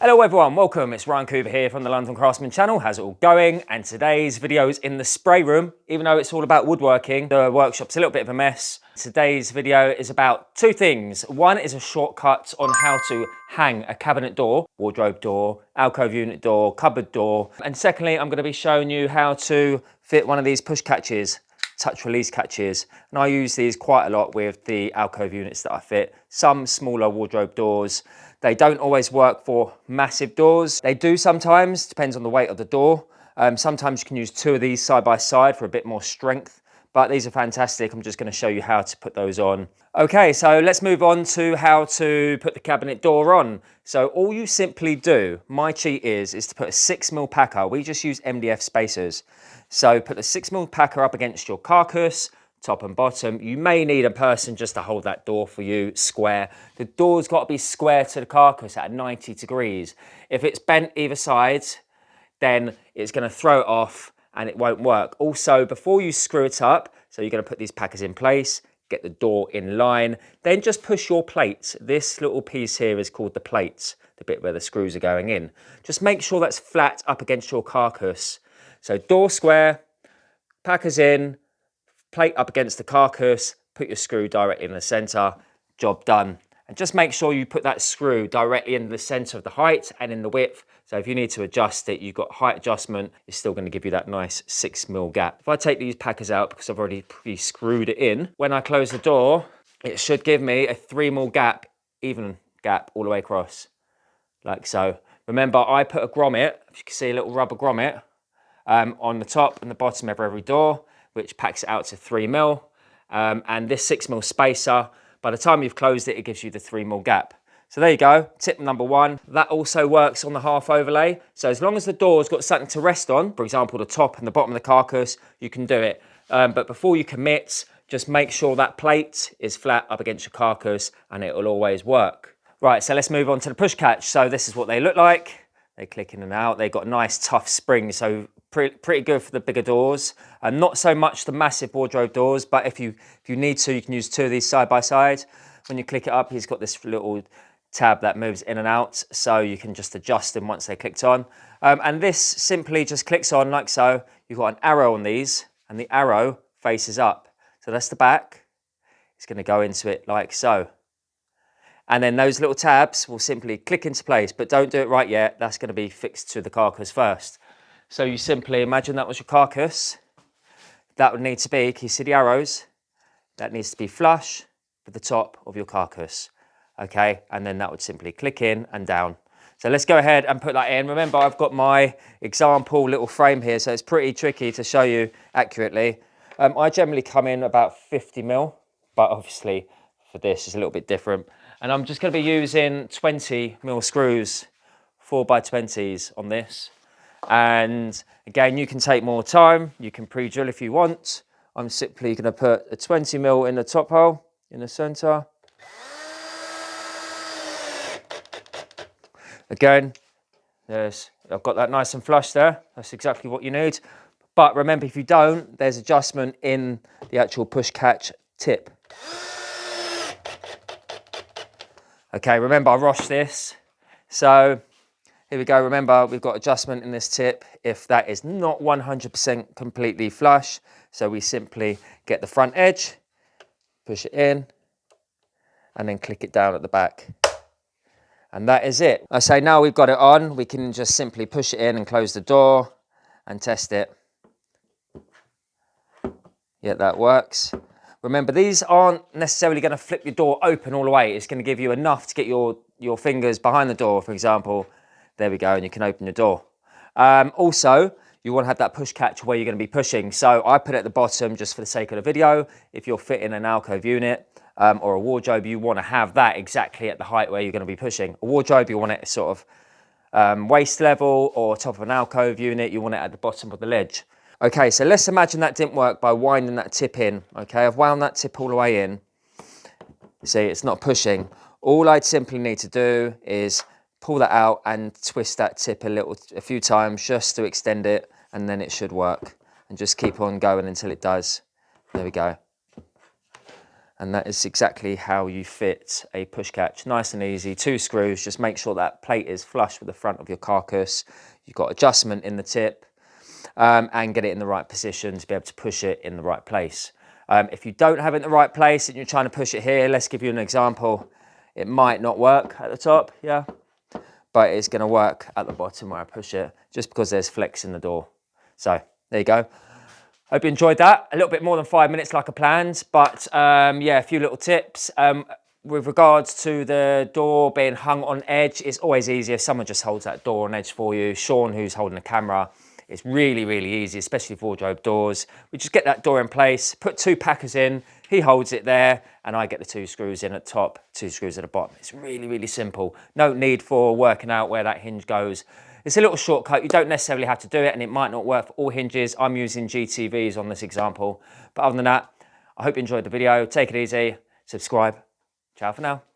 Hello everyone, welcome. It's Ryan Cooper here from the London Craftsman channel. How's it all going? And today's video is in the spray room. Even though it's all about woodworking, the workshop's a little bit of a mess. Today's video is about two things. One is a shortcut on how to hang a cabinet door, wardrobe door, alcove unit door, cupboard door. And secondly, I'm going to be showing you how to fit one of these push catches, touch release catches, and I use these quite a lot with the alcove units that I fit. Some smaller wardrobe doors. They don't always work for massive doors. They do sometimes, depends on the weight of the door. Sometimes you can use two of these side by side for a bit more strength, but these are fantastic. I'm just going to show you how to put those on. Okay, so let's move on to how to put the cabinet door on. So all you simply do, my cheat is to put a 6mm packer. We just use MDF spacers. So put the 6mm packer up against your carcass, top and bottom. You may need a person just to hold that door for you, square. The door's got to be square to the carcass at 90 degrees. If it's bent either side, then it's going to throw it off and it won't work. Also, before you screw it up, so you're going to put these packers in place, get the door in line, then just push your plate. This little piece here is called the plate, the bit where the screws are going in. Just make sure that's flat up against your carcass. So door square, packers in, plate up against the carcass, put your screw directly in the center, job done. And just make sure you put that screw directly in the center of the height and in the width. So if you need to adjust it, you've got height adjustment, it's still going to give you that nice 6mm gap. If I take these packers out, because I've already pre-screwed it in, when I close the door, it should give me a 3mm gap, even gap all the way across, like so. Remember, I put a grommet, if you can see a little rubber grommet, on the top and the bottom of every door, which packs it out to 3mm. And this 6mm spacer, by the time you've closed it, it gives you the 3mm gap. So there you go, tip number one. That also works on the half overlay. So as long as the door's got something to rest on, for example, the top and the bottom of the carcass, you can do it. But before you commit, just make sure that plate is flat up against your carcass and it will always work. Right, so let's move on to the push catch. So this is what they look like. They click in and out. They've got nice tough springs, so pretty good for the bigger doors. And not so much the massive wardrobe doors, but if you need to, you can use two of these side by side. When you click it up, he's got this little tab that moves in and out, so you can just adjust them once they're clicked on. And this simply just clicks on like so. You've got an arrow on these, and the arrow faces up. So that's the back. It's going to go into it like so. And then those little tabs will simply click into place, but don't do it right yet. That's going to be fixed to the carcass first. So you simply imagine that was your carcass. That would need to be, can you see the arrows? That needs to be flush with the top of your carcass. Okay, and then that would simply click in and down. So let's go ahead and put that in. Remember, I've got my example little frame here, so it's pretty tricky to show you accurately. I generally come in about 50mm, but obviously for this it's a little bit different. And I'm just going to be using 20mm screws, 4x20s on this. And again, you can take more time. You can pre-drill if you want. I'm simply going to put a 20mm in the top hole, in the center. Again, I've got that nice and flush there. That's exactly what you need. But remember, if you don't, there's adjustment in the actual push catch tip. Okay, remember I washed this. So here we go. Remember, we've got adjustment in this tip if that is not 100% completely flush. So we simply get the front edge, push it in, and then click it down at the back. And that is it. I say now we've got it on, we can just simply push it in and close the door and test it. Yeah, that works. Remember, these aren't necessarily going to flip your door open all the way. It's going to give you enough to get your fingers behind the door, for example. There we go, and you can open your door. Also, you want to have that push catch where you're going to be pushing. So I put it at the bottom just for the sake of the video. If you're fitting an alcove unit or a wardrobe, you want to have that exactly at the height where you're going to be pushing. A wardrobe, you want it sort of waist level, or top of an alcove unit, you want it at the bottom of the ledge. Okay, so let's imagine that didn't work by winding that tip in. Okay, I've wound that tip all the way in. See, it's not pushing. All I'd simply need to do is pull that out and twist that tip a few times just to extend it, and then it should work. And just keep on going until it does. There we go. And that is exactly how you fit a push catch. Nice and easy, 2 screws. Just make sure that plate is flush with the front of your carcass. You've got adjustment in the tip, and get it in the right position to be able to push it in the right place. If you don't have it in the right place and you're trying to push it here, let's give you an example. It might not work at the top, yeah, but it's gonna work at the bottom where I push it, just because there's flex in the door. So there you go. Hope you enjoyed that. A little bit more than 5 minutes like I planned, but yeah, a few little tips. With regards to the door being hung on edge, it's always easier if someone just holds that door on edge for you. Sean, who's holding the camera, it's really, really easy, especially for wardrobe doors. We just get that door in place, put 2 packers in, he holds it there, and I get the 2 screws in at the top, 2 screws at the bottom. It's really, really simple. No need for working out where that hinge goes. It's a little shortcut. You don't necessarily have to do it, and it might not work for all hinges. I'm using GTVs on this example. But other than that, I hope you enjoyed the video. Take it easy, subscribe. Ciao for now.